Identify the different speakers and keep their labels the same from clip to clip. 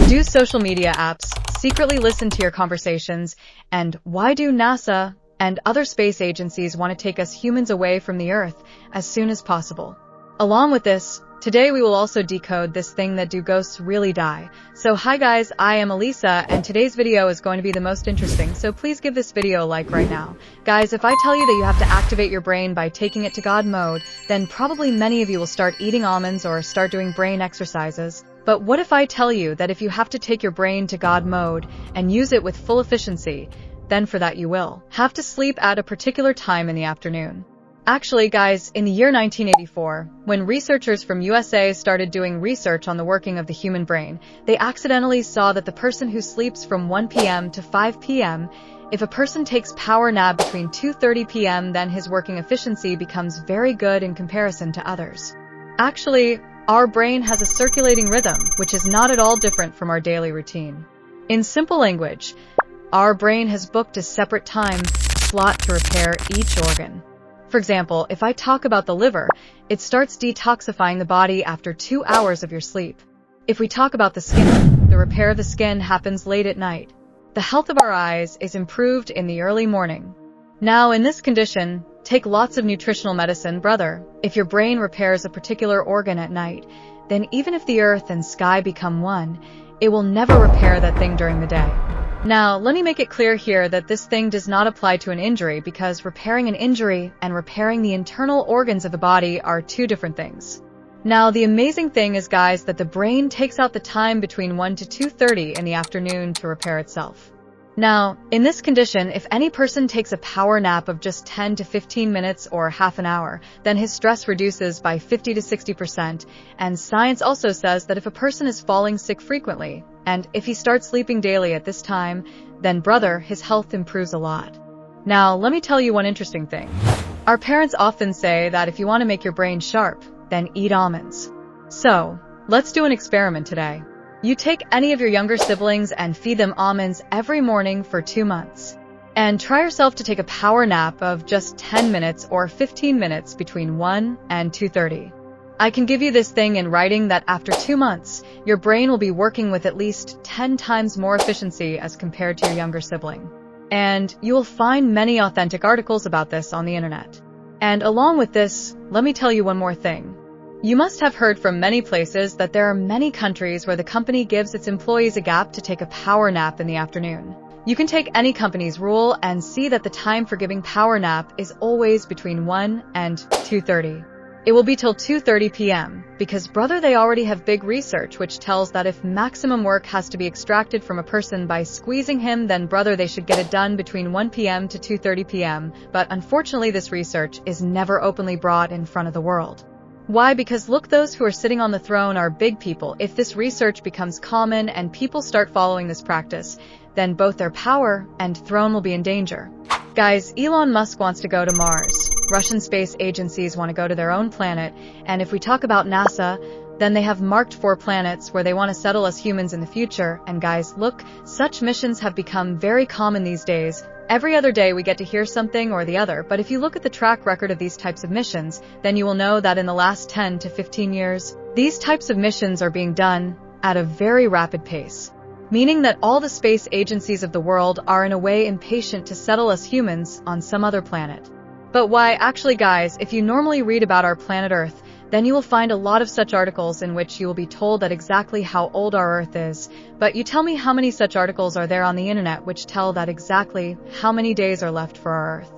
Speaker 1: Do social media apps secretly listen to your conversations? And why do NASA and other space agencies want to take us humans away from the Earth as soon as possible? Along with this, today we will also decode this thing that do ghosts really die. So hi guys, I am Elisa, and today's video is going to be the most interesting, so please give this video a like right now. Guys, if I tell you that you have to activate your brain by taking it to God mode, then probably many of you will start eating almonds or start doing brain exercises. But what if I tell you that if you have to take your brain to God mode and use it with full efficiency, then for that you will have to sleep at a particular time in the afternoon? Actually, guys, in the year 1984, when researchers from USA started doing research on the working of the human brain, they accidentally saw that the person who sleeps from 1 p.m. to 5 p.m., if a person takes power nap between 2:30 p.m., then his working efficiency becomes very good in comparison to others. Actually, our brain has a circulating rhythm, which is not at all different from our daily routine. In simple language, our brain has booked a separate time slot to repair each organ. For example, if I talk about the liver, it starts detoxifying the body after 2 hours of your sleep. If we talk about the skin, the repair of the skin happens late at night. The health of our eyes is improved in the early morning. Now, in this condition, take lots of nutritional medicine, brother. If your brain repairs a particular organ at night, then even if the earth and sky become one, it will never repair that thing during the day. Now, let me make it clear here that this thing does not apply to an injury, because repairing an injury and repairing the internal organs of the body are two different things. Now, the amazing thing is, guys, that the brain takes out the time between 1 to 2:30 in the afternoon to repair itself. Now, in this condition, if any person takes a power nap of just 10 to 15 minutes or half an hour, then his stress reduces by 50 to 60%, and science also says that if a person is falling sick frequently, and if he starts sleeping daily at this time, then brother, his health improves a lot. Now, let me tell you one interesting thing. Our parents often say that if you want to make your brain sharp, then eat almonds. So, let's do an experiment today. You take any of your younger siblings and feed them almonds every morning for 2 months. And try yourself to take a power nap of just 10 minutes or 15 minutes between 1 and 2:30. I can give you this thing in writing that after 2 months, your brain will be working with at least 10 times more efficiency as compared to your younger sibling. And you will find many authentic articles about this on the internet. And along with this, let me tell you one more thing. You must have heard from many places that there are many countries where the company gives its employees a gap to take a power nap in the afternoon. You can take any company's rule and see that the time for giving power nap is always between 1 and 2:30. It will be till 2:30 p.m. because, brother, they already have big research which tells that if maximum work has to be extracted from a person by squeezing him, then brother, they should get it done between 1 p.m. to 2:30 p.m. But unfortunately, this research is never openly brought in front of the world. Why? Because look, those who are sitting on the throne are big people. If this research becomes common and people start following this practice, then both their power and throne will be in danger. Guys, Elon Musk wants to go to Mars. Russian space agencies want to go to their own planet. And if we talk about NASA, then they have marked 4 planets where they want to settle us humans in the future. And guys, look, such missions have become very common these days. Every other day we get to hear something or the other, but if you look at the track record of these types of missions, then you will know that in the last 10 to 15 years, these types of missions are being done at a very rapid pace. Meaning that all the space agencies of the world are in a way impatient to settle us humans on some other planet. But why? Actually, guys, if you normally read about our planet Earth, then you will find a lot of such articles in which you will be told that exactly how old our Earth is. But you tell me, how many such articles are there on the internet which tell that exactly how many days are left for our Earth?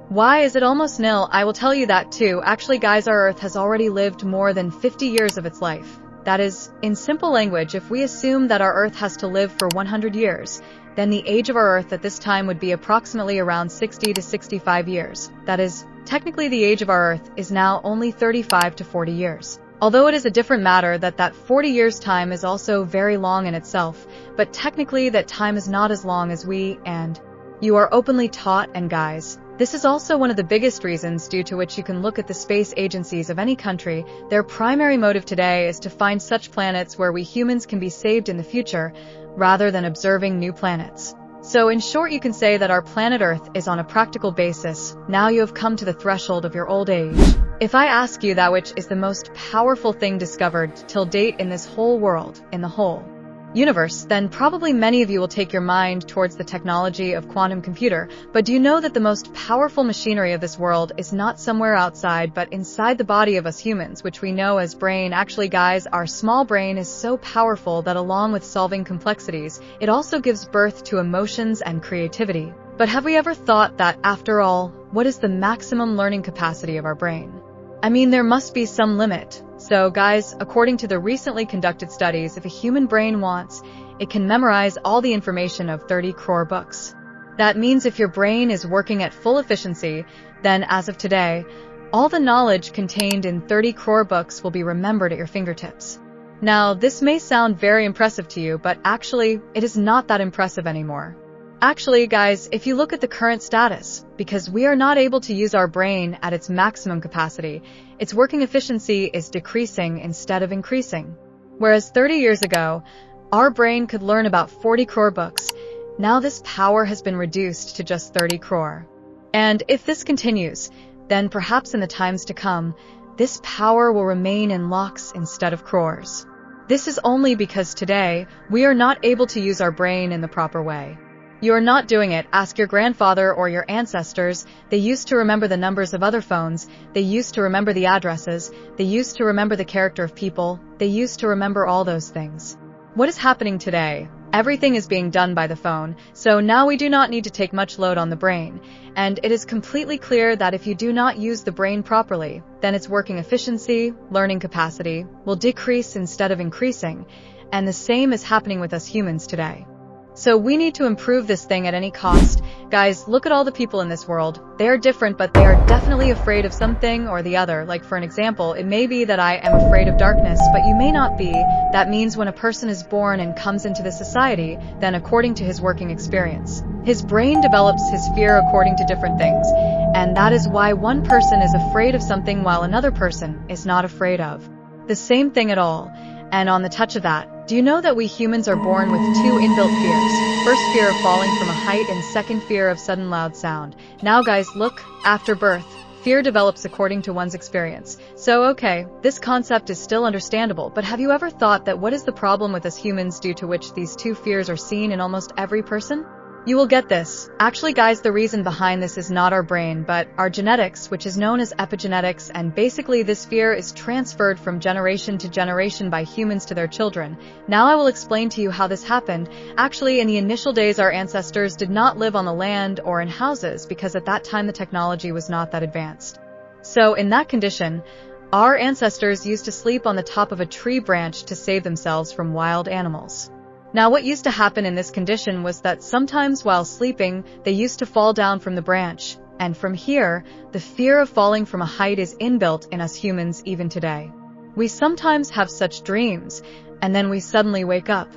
Speaker 1: Why is it almost nil? I will tell you that too. Actually, guys, our Earth has already lived more than 50 years of its life. That is, in simple language, if we assume that our Earth has to live for 100 years, then the age of our Earth at this time would be approximately around 60 to 65 years. That is, technically the age of our Earth is now only 35 to 40 years. Although it is a different matter that 40 years time is also very long in itself, but technically that time is not as long as we and you are openly taught. And guys, this is also one of the biggest reasons due to which you can look at the space agencies of any country. Their primary motive today is to find such planets where we humans can be saved in the future, rather than observing new planets. So in short, you can say that our planet Earth is on a practical basis. Now you have come to the threshold of your old age. If I ask you that which is the most powerful thing discovered till date in this whole world, in the whole universe, then probably many of you will take your mind towards the technology of quantum computer. But do you know that the most powerful machinery of this world is not somewhere outside, but inside the body of us humans, which we know as brain? Actually, guys, our small brain is so powerful that along with solving complexities, it also gives birth to emotions and creativity. But have we ever thought that, after all, what is the maximum learning capacity of our brain? I mean, there must be some limit. So guys, according to the recently conducted studies, if a human brain wants, it can memorize all the information of 30 crore books. That means if your brain is working at full efficiency, then as of today, all the knowledge contained in 30 crore books will be remembered at your fingertips. Now, this may sound very impressive to you, but actually, it is not that impressive anymore. Actually, guys, if you look at the current status, because we are not able to use our brain at its maximum capacity, its working efficiency is decreasing instead of increasing. Whereas 30 years ago, our brain could learn about 40 crore books. Now this power has been reduced to just 30 crore. And if this continues, then perhaps in the times to come, this power will remain in lakhs instead of crores. This is only because today, we are not able to use our brain in the proper way. You are not doing it. Ask your grandfather or your ancestors. They used to remember the numbers of other phones. They used to remember the addresses. They used to remember the character of people. They used to remember all those things. What is happening today? Everything is being done by the phone, so now we do not need to take much load on the brain. And it is completely clear that if you do not use the brain properly, then its working efficiency, learning capacity, will decrease instead of increasing. And the same is happening with us humans today. So we need to improve this thing at any cost. Guys, look at all the people in this world. They are different, but they are definitely afraid of something or the other. Like for an example, it may be that I am afraid of darkness, but you may not be. That means when a person is born and comes into this society, then according to his working experience, his brain develops his fear according to different things. And that is why one person is afraid of something while another person is not afraid of the same thing at all. And on the touch of that, do you know that we humans are born with two inbuilt fears? First, fear of falling from a height, and second, fear of sudden loud sound. Now guys, look, after birth, fear develops according to one's experience. So okay, this concept is still understandable, but have you ever thought that what is the problem with us humans due to which these two fears are seen in almost every person? You will get this. Actually guys, the reason behind this is not our brain, but our genetics, which is known as epigenetics, and basically this fear is transferred from generation to generation by humans to their children. Now I will explain to you how this happened. Actually, in the initial days, our ancestors did not live on the land or in houses because at that time the technology was not that advanced. So in that condition, our ancestors used to sleep on the top of a tree branch to save themselves from wild animals. Now what used to happen in this condition was that sometimes while sleeping, they used to fall down from the branch. And from here, the fear of falling from a height is inbuilt in us humans even today. We sometimes have such dreams, and then we suddenly wake up.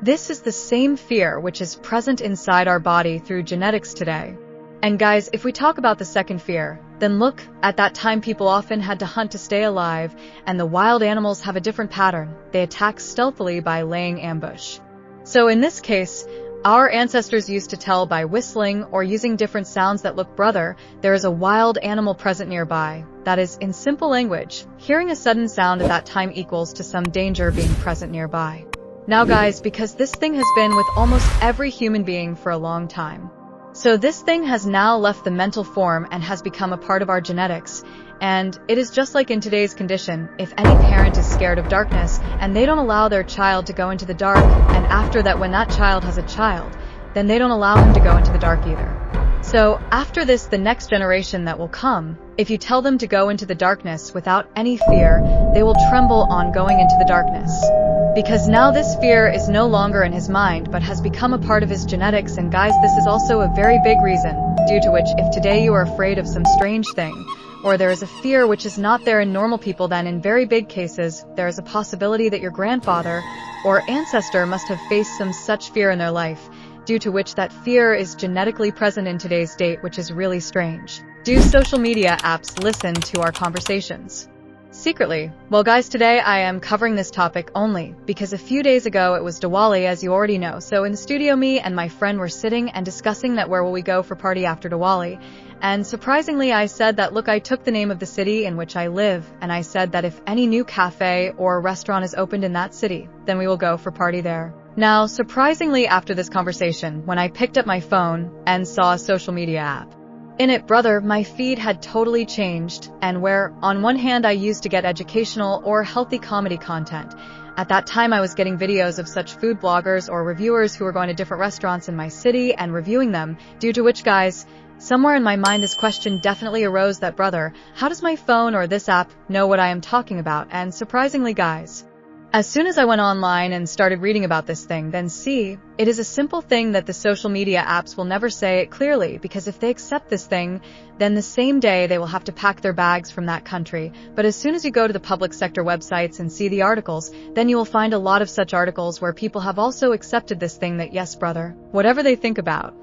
Speaker 1: This is the same fear which is present inside our body through genetics today. And guys, if we talk about the second fear, then look, at that time people often had to hunt to stay alive, and the wild animals have a different pattern. They attack stealthily by laying ambush. So in this case, our ancestors used to tell by whistling or using different sounds that look, brother, there is a wild animal present nearby. That is, in simple language, hearing a sudden sound at that time equals to some danger being present nearby. Now guys, because this thing has been with almost every human being for a long time. So this thing has now left the mental form and has become a part of our genetics. And it is just like in today's condition, if any parent is scared of darkness and they don't allow their child to go into the dark, and after that when that child has a child, then they don't allow him to go into the dark either. So after this, the next generation that will come, if you tell them to go into the darkness without any fear, they will tremble on going into the darkness. Because now this fear is no longer in his mind but has become a part of his genetics. And guys, this is also a very big reason due to which if today you are afraid of some strange thing, or there is a fear which is not there in normal people, then in very big cases, there is a possibility that your grandfather or ancestor must have faced some such fear in their life, due to which that fear is genetically present in today's date, which is really strange. Do social media apps listen to our conversations secretly? Well guys, today I am covering this topic only because a few days ago it was Diwali, as you already know. So in the studio, me and my friend were sitting and discussing that where will we go for party after Diwali. And surprisingly, I said that, look, I took the name of the city in which I live, and I said that if any new cafe or restaurant is opened in that city, then we will go for party there. Now, surprisingly after this conversation, when I picked up my phone and saw a social media app, in it, brother, my feed had totally changed, and where, on one hand, I used to get educational or healthy comedy content. At that time, I was getting videos of such food bloggers or reviewers who were going to different restaurants in my city and reviewing them, due to which, guys, somewhere in my mind this question definitely arose that, brother, how does my phone or this app know what I am talking about? And surprisingly, guys, as soon as I went online and started reading about this thing, then see, it is a simple thing that the social media apps will never say it clearly, because if they accept this thing, then the same day they will have to pack their bags from that country. But as soon as you go to the public sector websites and see the articles, then you will find a lot of such articles where people have also accepted this thing that yes, brother, whatever they think about.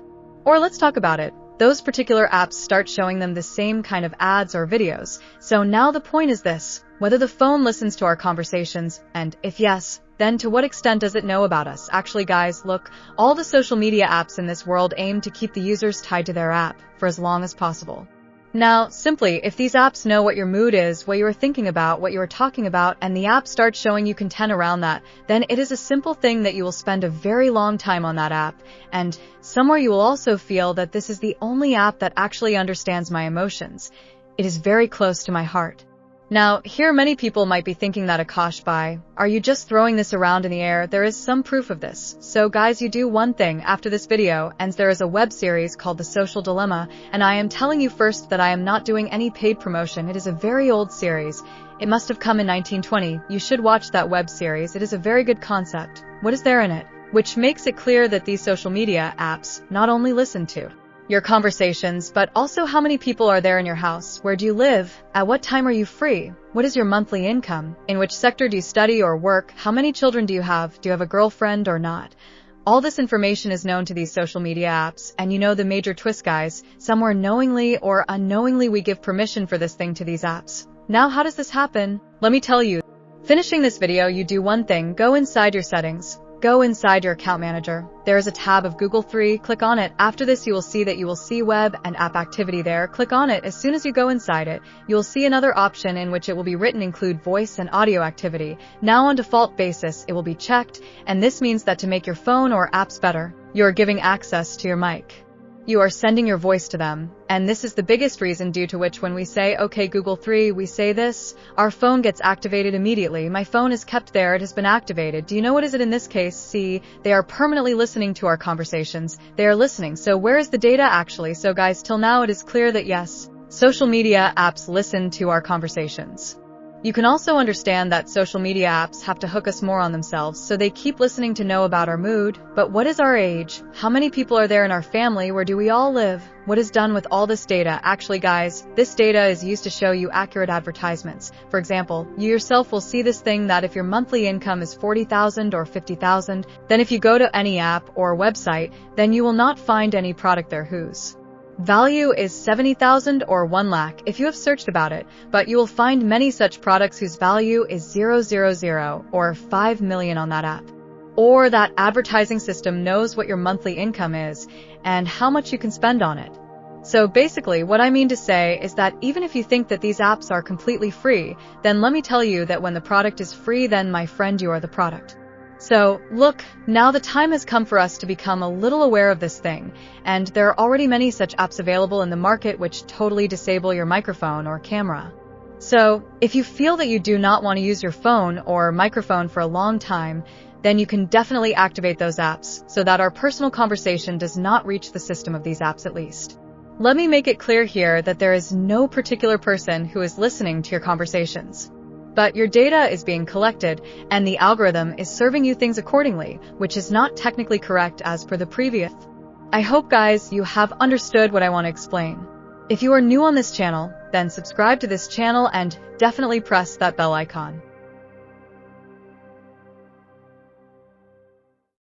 Speaker 1: Or let's talk about it. Those particular apps start showing them the same kind of ads or videos. So now the point is this: whether the phone listens to our conversations, and if yes, then to what extent does it know about us? Actually, guys, look, all the social media apps in this world aim to keep the users tied to their app for as long as possible. Now, simply, if these apps know what your mood is, what you are thinking about, what you are talking about, and the app starts showing you content around that, then it is a simple thing that you will spend a very long time on that app, and somewhere you will also feel that this is the only app that actually understands my emotions. It is very close to my heart. Now, here many people might be thinking that Akash bhai, are you just throwing this around in the air? There is some proof of this. So guys, you do one thing after this video, and there is a web series called The Social Dilemma, and I am telling you first that I am not doing any paid promotion. It is a very old series. It must have come in 1920. You should watch that web series. It is a very good concept. What is there in it? Which makes it clear that these social media apps not only listen to your conversations, but also how many people are there in your house, where do you live, at what time are you free, what is your monthly income, in which sector do you study or work, how many children do you have a girlfriend or not. All this information is known to these social media apps, and you know the major twist, guys, somewhere knowingly or unknowingly we give permission for this thing to these apps. Now how does this happen? Let me tell you. Finishing this video, you do one thing: go inside your settings. Go inside your account manager. There is a tab of Google 3. Click on it. After this, you will see that you will see web and app activity there. Click on it. As soon as you go inside it, you will see another option in which it will be written include voice and audio activity. Now on default basis, it will be checked, and this means that to make your phone or apps better, you are giving access to your mic. You are sending your voice to them, and this is the biggest reason due to which when we say, okay, Google 3, we say this, our phone gets activated immediately. My phone is kept there, it has been activated. Do you know what is it in this case? See, they are permanently listening to our conversations. They are listening. So where is the data actually? So guys, till now it is clear that yes, social media apps listen to our conversations. You can also understand that social media apps have to hook us more on themselves, so they keep listening to know about our mood. But what is our age? How many people are there in our family? Where do we all live? What is done with all this data? Actually, guys, this data is used to show you accurate advertisements. For example, you yourself will see this thing that if your monthly income is 40,000 or 50,000, then if you go to any app or website, then you will not find any product there whose value is 70,000 or 1 lakh if you have searched about it, but you will find many such products whose value is 000 or 5 million on that app. Or that advertising system knows what your monthly income is and how much you can spend on it. So basically, what I mean to say is that even if you think that these apps are completely free, then let me tell you that when the product is free, then my friend, you are the product. So, look, now the time has come for us to become a little aware of this thing, and there are already many such apps available in the market which totally disable your microphone or camera. So, if you feel that you do not want to use your phone or microphone for a long time, then you can definitely activate those apps so that our personal conversation does not reach the system of these apps at least. Let me make it clear here that there is no particular person who is listening to your conversations. But your data is being collected, and the algorithm is serving you things accordingly, which is not technically correct as per the previous. I hope, guys, you have understood what I want to explain. If you are new on this channel, then subscribe to this channel and definitely press that bell icon.